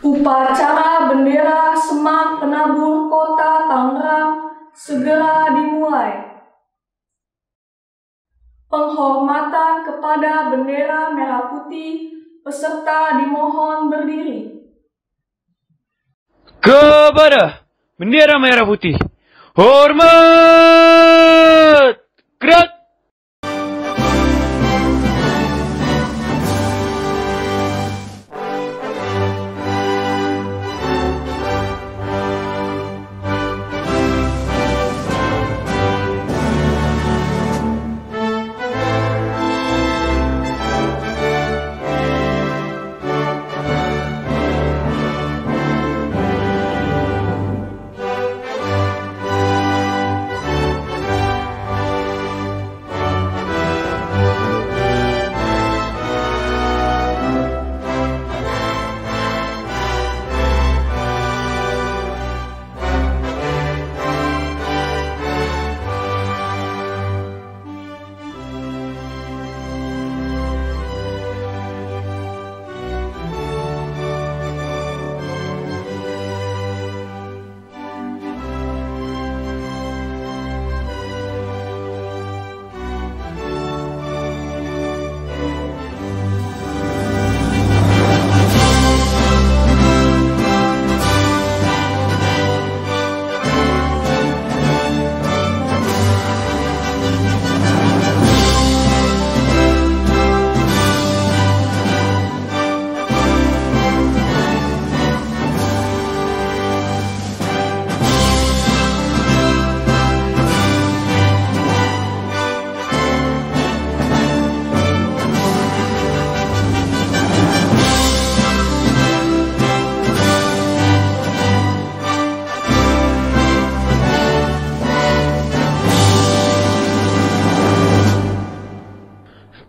Upacara bendera Semak Penabur Kota Tangerang segera dimulai. Penghormatan kepada bendera merah putih, peserta dimohon berdiri. Kepada bendera merah putih, hormat! Gerak!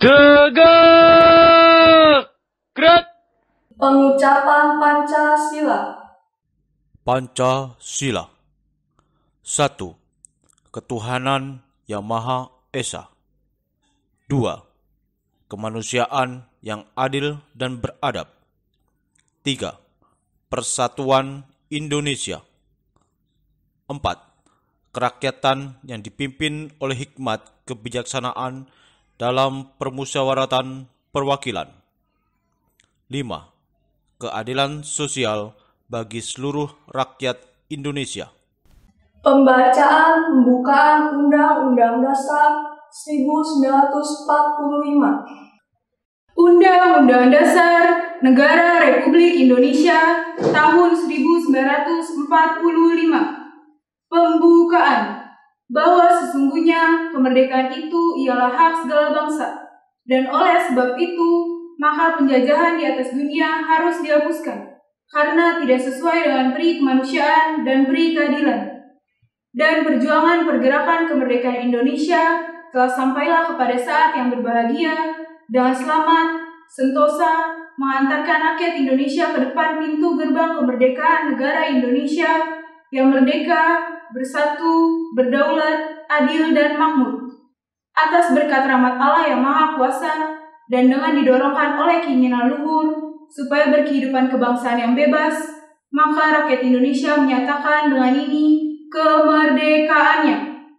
Tegak! Gerak! Pengucapan Pancasila. Pancasila. 1. Ketuhanan yang Maha Esa. 2. Kemanusiaan yang adil dan beradab. 3. Persatuan Indonesia. 4. Kerakyatan yang dipimpin oleh hikmat kebijaksanaan dalam permusyawaratan perwakilan. 5. Keadilan sosial bagi seluruh rakyat Indonesia. Pembacaan pembukaan Undang-Undang Dasar 1945. Undang-Undang Dasar Negara Republik Indonesia tahun 1945. Pembukaan. Bahwa sesungguhnya kemerdekaan itu ialah hak segala bangsa, dan oleh sebab itu, maka penjajahan di atas dunia harus dihapuskan, karena tidak sesuai dengan peri kemanusiaan dan peri keadilan. Dan perjuangan pergerakan kemerdekaan Indonesia telah sampailah kepada saat yang berbahagia, dengan selamat, sentosa, mengantarkan rakyat Indonesia ke depan pintu gerbang kemerdekaan negara Indonesia yang merdeka, bersatu, berdaulat, adil, dan makmur. Atas berkat rahmat Allah yang Maha Kuasa dan dengan didorongkan oleh keinginan luhur supaya berkehidupan kebangsaan yang bebas, maka rakyat Indonesia menyatakan dengan ini kemerdekaannya.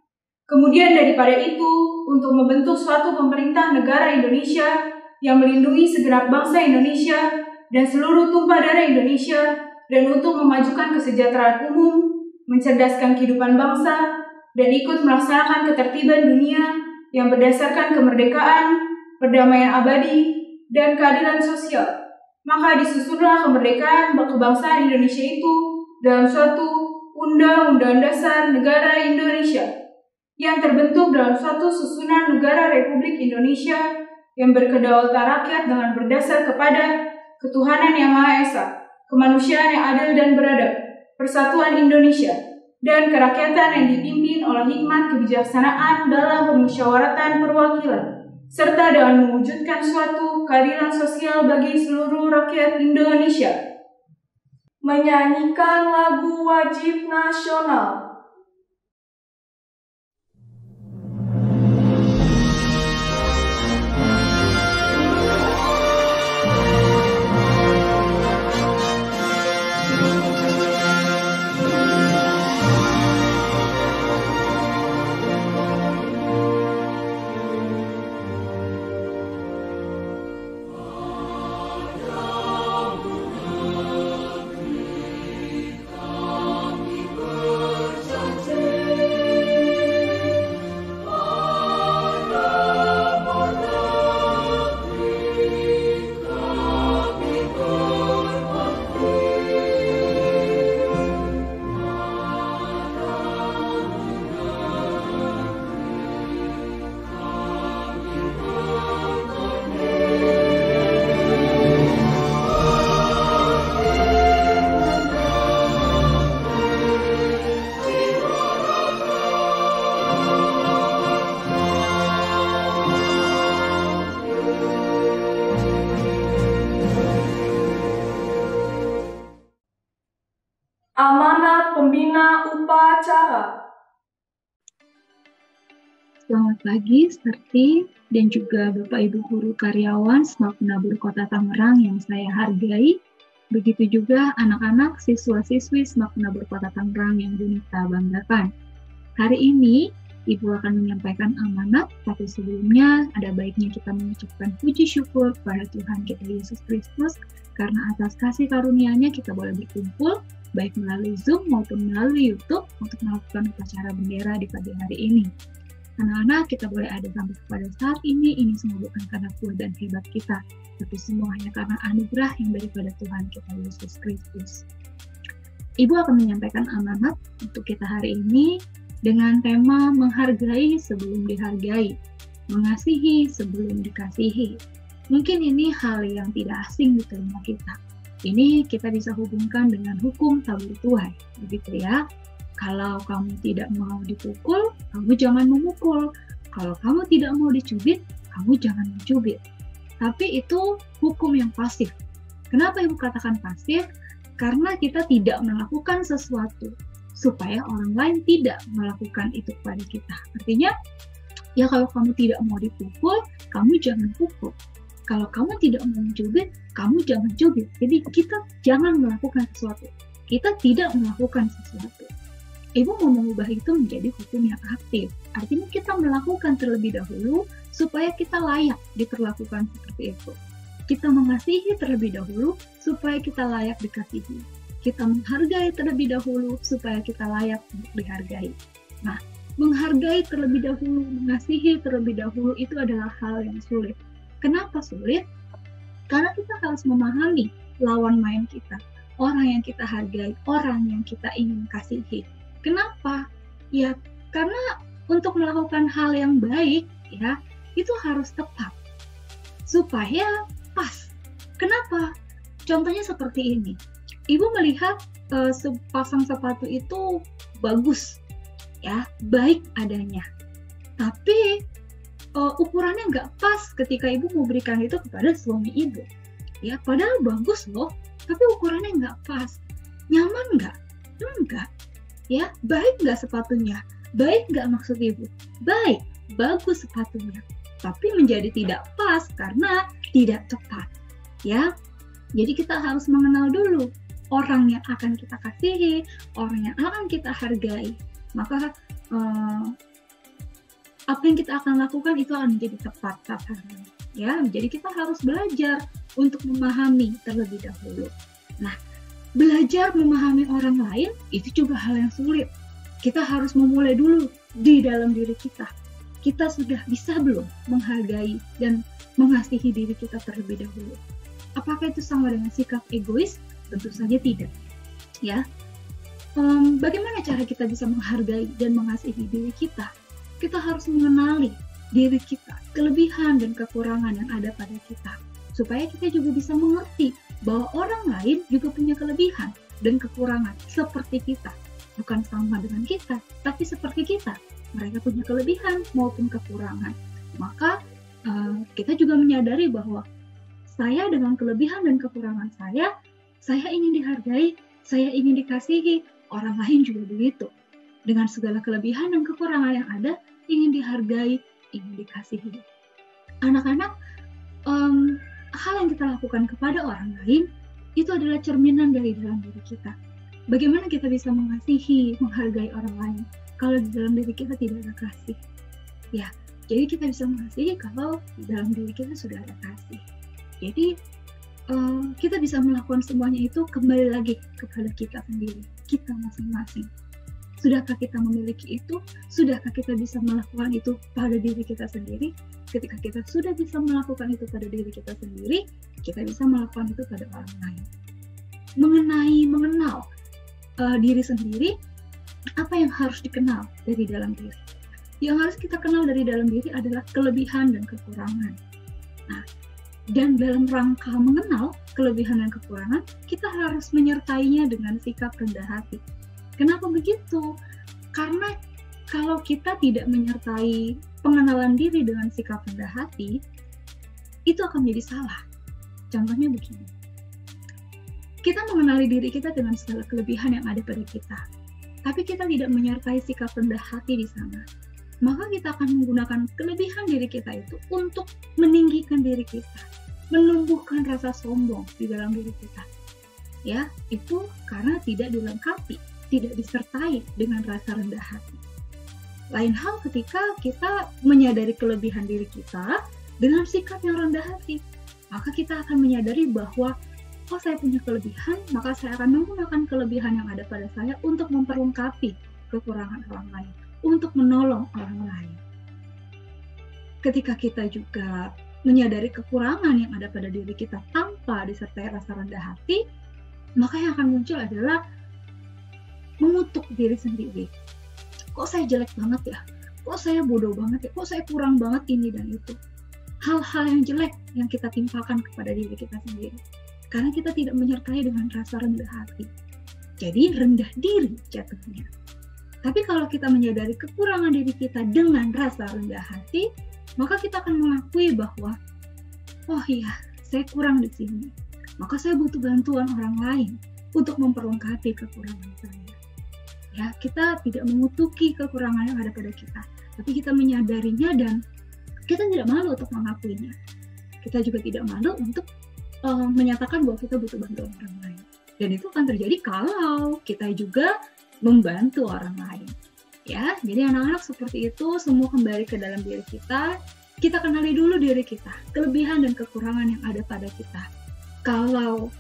Kemudian daripada itu, untuk membentuk suatu pemerintah negara Indonesia yang melindungi segenap bangsa Indonesia dan seluruh tumpah darah Indonesia, dan untuk memajukan kesejahteraan umum, mencerdaskan kehidupan bangsa, dan ikut melaksanakan ketertiban dunia yang berdasarkan kemerdekaan, perdamaian abadi, dan keadilan sosial. Maka disusunlah kemerdekaan kebangsaan Indonesia itu dalam suatu Undang-Undang Dasar Negara Indonesia yang terbentuk dalam suatu susunan negara Republik Indonesia yang berkedaulatan rakyat dengan berdasar kepada ketuhanan yang Maha Esa, kemanusiaan yang adil dan beradab, persatuan Indonesia, dan kerakyatan yang dipimpin oleh hikmat kebijaksanaan dalam permusyawaratan perwakilan, serta dengan mewujudkan suatu keadilan sosial bagi seluruh rakyat Indonesia. Menyanyikan lagu wajib nasional. Selamat pagi, Serti, dan juga Bapak Ibu Guru Karyawan SMAP Penabur Kota Tangerang yang saya hargai. Begitu juga anak-anak siswa-siswi SMAP Penabur Kota Tangerang yang Bunita banggakan. Hari ini, Ibu akan menyampaikan amanat, tapi sebelumnya ada baiknya kita mengucapkan puji syukur kepada Tuhan kita Yesus Kristus, karena atas kasih karunia-Nya kita boleh berkumpul, baik melalui Zoom maupun melalui YouTube, untuk melakukan upacara bendera di pagi hari ini. Anak-anak, kita boleh ada sampai kepada saat ini semua bukan karena kuat dan hebat kita, tapi semua hanya karena anugerah yang daripada Tuhan kita Yesus Kristus. Ibu akan menyampaikan amanat untuk kita hari ini dengan tema menghargai sebelum dihargai, mengasihi sebelum dikasihi. Mungkin ini hal yang tidak asing di telinga kita. Ini kita bisa hubungkan dengan hukum tabur tuai, begitu ya. Kalau kamu tidak mau dipukul, kamu jangan memukul. Kalau kamu tidak mau dicubit, kamu jangan mencubit. Tapi itu hukum yang pasif. Kenapa Ibu katakan pasif? Karena kita tidak melakukan sesuatu supaya orang lain tidak melakukan itu kepada kita. Artinya, ya kalau kamu tidak mau dipukul, kamu jangan pukul. Kalau kamu tidak mau mencubit, kamu jangan cubit. Jadi kita jangan melakukan sesuatu. Kita tidak melakukan sesuatu. Ibu mau mengubah itu menjadi hukum yang aktif. Artinya kita melakukan terlebih dahulu supaya kita layak diperlakukan seperti itu. Kita mengasihi terlebih dahulu supaya kita layak dikasihi. Kita menghargai terlebih dahulu supaya kita layak untuk dihargai. Nah, menghargai terlebih dahulu, mengasihi terlebih dahulu itu adalah hal yang sulit. Kenapa sulit? Karena kita harus memahami lawan main kita, orang yang kita hargai, orang yang kita ingin kasihi. Kenapa? Ya, karena untuk melakukan hal yang baik, ya, itu harus tepat. Supaya pas. Kenapa? Contohnya seperti ini. Ibu melihat sepasang sepatu itu bagus, ya, baik adanya. Tapi ukurannya nggak pas ketika ibu mau berikan itu kepada suami ibu. Ya, padahal bagus loh, tapi ukurannya nggak pas. Nyaman nggak? Enggak. Ya, baik nggak sepatunya? Baik nggak maksud ibu? Baik, bagus sepatunya. Tapi menjadi tidak pas karena tidak tepat. Ya, jadi kita harus mengenal dulu orang yang akan kita kasihi, orang yang akan kita hargai. Maka apa yang kita akan lakukan itu akan menjadi tepat sasaran. Ya, jadi kita harus belajar untuk memahami terlebih dahulu. Nah, belajar memahami orang lain itu juga hal yang sulit. Kita harus memulai dulu di dalam diri kita. Kita sudah bisa belum menghargai dan mengasihi diri kita terlebih dahulu? Apakah itu sama dengan sikap egois? Tentu saja tidak. Ya, bagaimana cara kita bisa menghargai dan mengasihi diri kita? Kita harus mengenali diri kita, kelebihan dan kekurangan yang ada pada kita, supaya kita juga bisa mengerti bahwa orang lain juga punya kelebihan dan kekurangan seperti kita. Bukan sama dengan kita, tapi seperti kita. Mereka punya kelebihan maupun kekurangan. Maka kita juga menyadari bahwa saya dengan kelebihan dan kekurangan saya ingin dihargai, saya ingin dikasihi, orang lain juga begitu. Dengan segala kelebihan dan kekurangan yang ada, ingin dihargai, ingin dikasihi. Anak-anak, hal yang kita lakukan kepada orang lain itu adalah cerminan dari dalam diri kita. Bagaimana kita bisa mengasihi, menghargai orang lain kalau di dalam diri kita tidak ada kasih? Ya, jadi kita bisa mengasihi kalau di dalam diri kita sudah ada kasih. Jadi kita bisa melakukan semuanya itu kembali lagi kepada kita sendiri, kita masing-masing. Sudahkah kita memiliki itu? Sudahkah kita bisa melakukan itu pada diri kita sendiri? Ketika kita sudah bisa melakukan itu pada diri kita sendiri, kita bisa melakukan itu pada orang lain. Mengenal diri sendiri, apa yang harus dikenal dari dalam diri? Yang harus kita kenal dari dalam diri adalah kelebihan dan kekurangan. Nah, dan dalam rangka mengenal kelebihan dan kekurangan, kita harus menyertainya dengan sikap rendah hati. Kenapa begitu? Karena kalau kita tidak menyertai pengenalan diri dengan sikap rendah hati, itu akan menjadi salah. Contohnya begini. Kita mengenali diri kita dengan segala kelebihan yang ada pada kita, tapi kita tidak menyertai sikap rendah hati di sana. maka kita akan menggunakan kelebihan diri kita itu untuk meninggikan diri kita, menumbuhkan rasa sombong di dalam diri kita. Ya, itu karena tidak dilengkapi, tidak disertai dengan rasa rendah hati. Lain hal ketika kita menyadari kelebihan diri kita dengan sikap yang rendah hati, maka kita akan menyadari bahwa saya punya kelebihan, maka saya akan menggunakan kelebihan yang ada pada saya untuk memperlengkapi kekurangan orang lain, untuk menolong orang lain. Ketika kita juga menyadari kekurangan yang ada pada diri kita tanpa disertai rasa rendah hati, maka yang akan muncul adalah mengutuk diri sendiri. Kok saya jelek banget ya? Kok saya bodoh banget ya? Kok saya kurang banget ini dan itu? Hal-hal yang jelek yang kita timpakan kepada diri kita sendiri. Karena kita tidak menyertai dengan rasa rendah hati. Jadi rendah diri jatuhnya. Tapi kalau kita menyadari kekurangan diri kita dengan rasa rendah hati, maka kita akan mengakui bahwa, oh iya, saya kurang di sini. Maka saya butuh bantuan orang lain untuk memperlengkapi kekurangan saya. Ya, kita tidak mengutuki kekurangan yang ada pada kita, tapi kita menyadarinya dan kita tidak malu untuk mengakuinya. Kita juga tidak malu untuk menyatakan bahwa kita butuh bantuan orang lain. Dan itu akan terjadi kalau kita juga membantu orang lain. Ya, jadi anak-anak seperti itu semua kembali ke dalam diri kita. Kita kenali dulu diri kita, kelebihan dan kekurangan yang ada pada kita. Kalau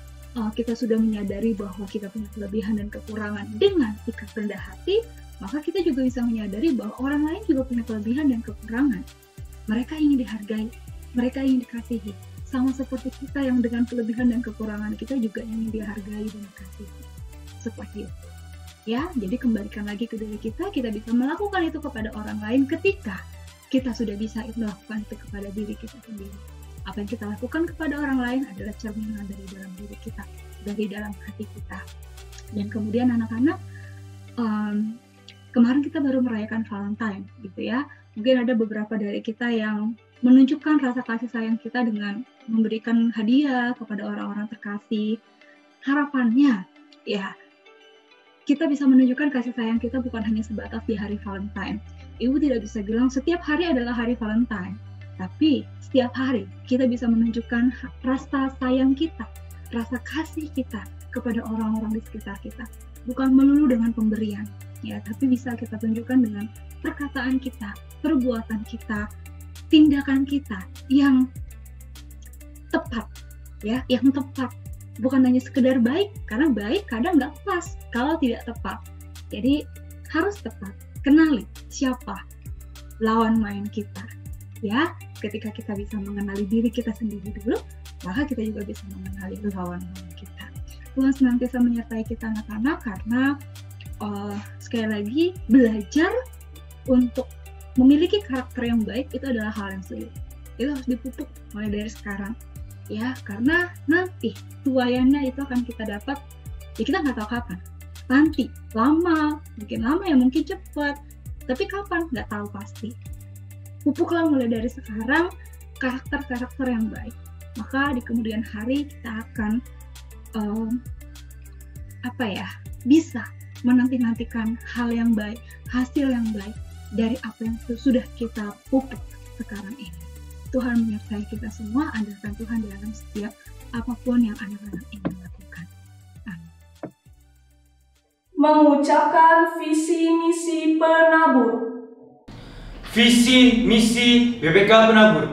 kita sudah menyadari bahwa kita punya kelebihan dan kekurangan dengan sikap rendah hati, maka kita juga bisa menyadari bahwa orang lain juga punya kelebihan dan kekurangan. Mereka ingin dihargai, mereka ingin dikasihi. Sama seperti kita yang dengan kelebihan dan kekurangan kita juga ingin dihargai dan dikasihi. Seperti itu. Ya, jadi kembalikan lagi ke diri kita bisa melakukan itu kepada orang lain ketika kita sudah bisa melakukan itu kepada diri kita sendiri. Apa yang kita lakukan kepada orang lain adalah cerminan dari dalam diri kita, dari dalam hati kita. Dan kemudian anak-anak, kemarin kita baru merayakan Valentine, gitu ya. Mungkin ada beberapa dari kita yang menunjukkan rasa kasih sayang kita dengan memberikan hadiah kepada orang-orang terkasih. Harapannya, ya, kita bisa menunjukkan kasih sayang kita bukan hanya sebatas di hari Valentine. Ibu tidak bisa bilang setiap hari adalah hari Valentine. Tapi setiap hari kita bisa menunjukkan rasa sayang kita, rasa kasih kita kepada orang-orang di sekitar kita. Bukan melulu dengan pemberian, ya, tapi bisa kita tunjukkan dengan perkataan kita, perbuatan kita, tindakan kita yang tepat, ya, yang tepat. Bukan hanya sekedar baik, karena baik kadang nggak pas kalau tidak tepat. Jadi harus tepat. Kenali siapa lawan main kita. Ya, ketika kita bisa mengenali diri kita sendiri dulu, maka kita juga bisa mengenali lawan main kita. Tuhan senantiasa menyertai kita anak-anak karena sekali lagi belajar untuk memiliki karakter yang baik itu adalah hal yang sulit. Itu harus dipupuk mulai dari sekarang. Ya, karena nanti tuayannya itu akan kita dapat, ya kita nggak tahu kapan. Nanti, lama, mungkin lama ya mungkin cepat, tapi kapan nggak tahu pasti. Pupuklah mulai dari sekarang karakter-karakter yang baik. Maka di kemudian hari kita akan bisa menanti-nantikan hal yang baik, hasil yang baik dari apa yang sudah kita pupuk sekarang ini. Tuhan menyertai kita semua, andalkan Tuhan dalam setiap apapun yang anak-anak ingin lakukan. Amin. Mengucapkan visi misi penabur. Visi misi BPK Penabur.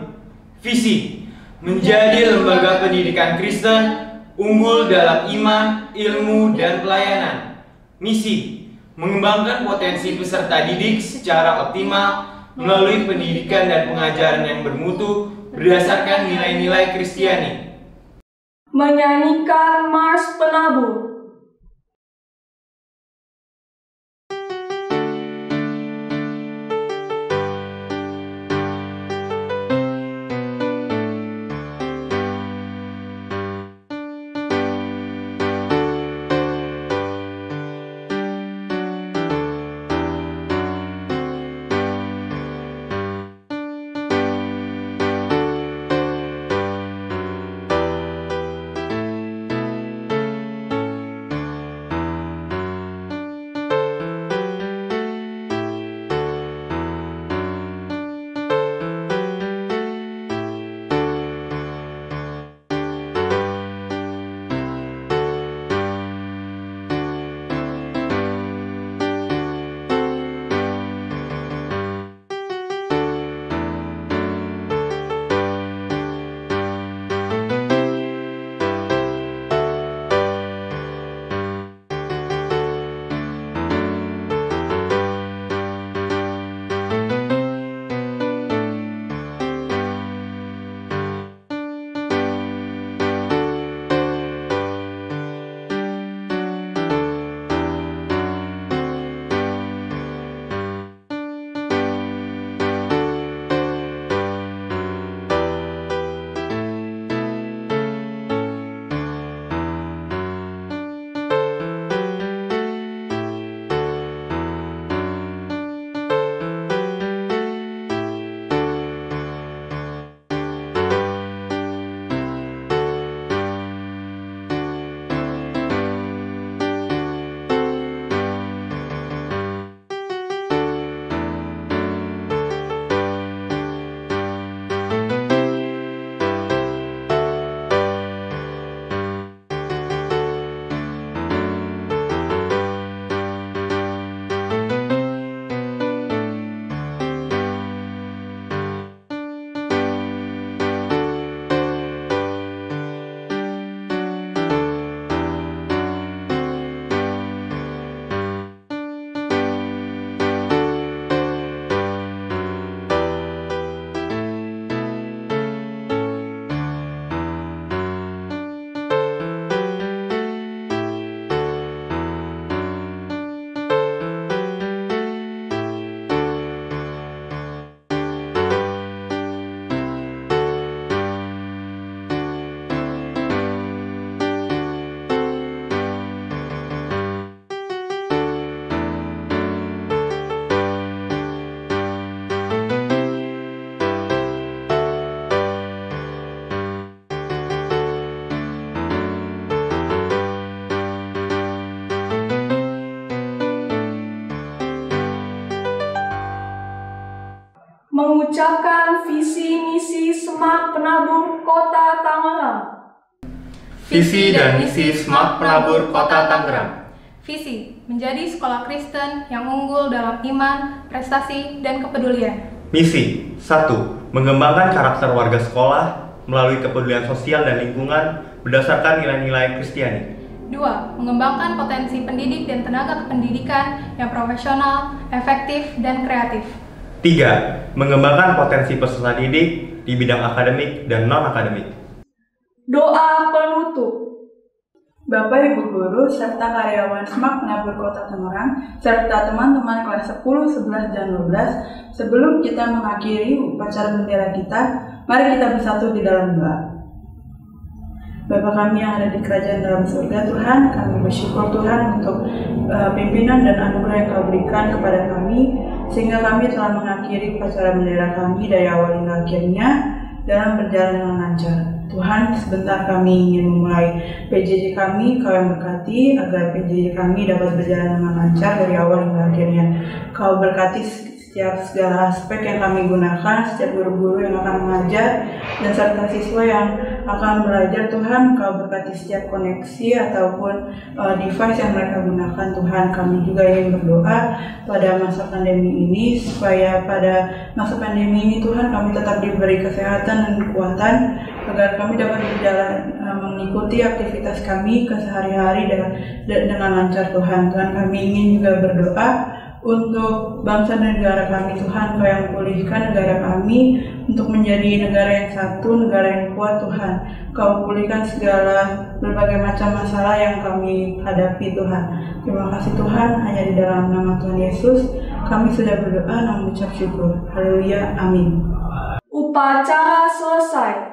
Visi: menjadi lembaga pendidikan Kristen unggul dalam iman, ilmu, dan pelayanan. Misi: mengembangkan potensi peserta didik secara optimal melalui pendidikan dan pengajaran yang bermutu berdasarkan nilai-nilai Kristiani. Menyanyikan Mars Penabur. Ucapkan visi misi Semak Penabur Kota Tangerang. Visi dan misi Semak Penabur Kota Tangerang. Visi, menjadi sekolah Kristen yang unggul dalam iman, prestasi, dan kepedulian. Misi 1. Mengembangkan karakter warga sekolah melalui kepedulian sosial dan lingkungan berdasarkan nilai-nilai Kristiani. 2. Mengembangkan potensi pendidik dan tenaga kependidikan yang profesional, efektif, dan kreatif. 3. Mengembangkan potensi peserta didik di bidang akademik dan non-akademik. Doa penutup. Bapak Ibu Guru serta karyawan Semak Penabur Kota Tangerang serta teman-teman kelas 10, 11, dan 12, sebelum kita mengakhiri upacara bendera kita, mari kita bersatu di dalam doa. Bapa kami yang ada di kerajaan dalam surga, Tuhan, kami bersyukur Tuhan untuk pimpinan dan anugerah yang Kau berikan kepada kami, sehingga kami telah mengakhiri upacara bendera kami dari awal hingga akhirnya dalam berjalan dengan lancar. Tuhan, sebentar kami ingin memulai PJJ kami, Kau yang berkati agar PJJ kami dapat berjalan dengan lancar dari awal hingga akhirnya. Kau berkati setiap segala aspek yang kami gunakan, setiap guru-guru yang akan mengajar, dan serta siswa yang akan belajar. Tuhan, Kau berkati setiap koneksi ataupun device yang mereka gunakan. Tuhan, kami juga ingin berdoa pada masa pandemi ini, supaya pada masa pandemi ini Tuhan kami tetap diberi kesehatan dan kekuatan, agar kami dapat berjalan mengikuti aktivitas kami kesehari-hari dengan lancar. Tuhan, kami ingin juga berdoa untuk bangsa dan negara kami. Tuhan, Kau yang pulihkan negara kami untuk menjadi negara yang satu, negara yang kuat. Tuhan, Kau pulihkan segala berbagai macam masalah yang kami hadapi. Tuhan, terima kasih Tuhan, hanya di dalam nama Tuhan Yesus kami sudah berdoa dan mengucap syukur. Haleluya, amin. Upacara selesai.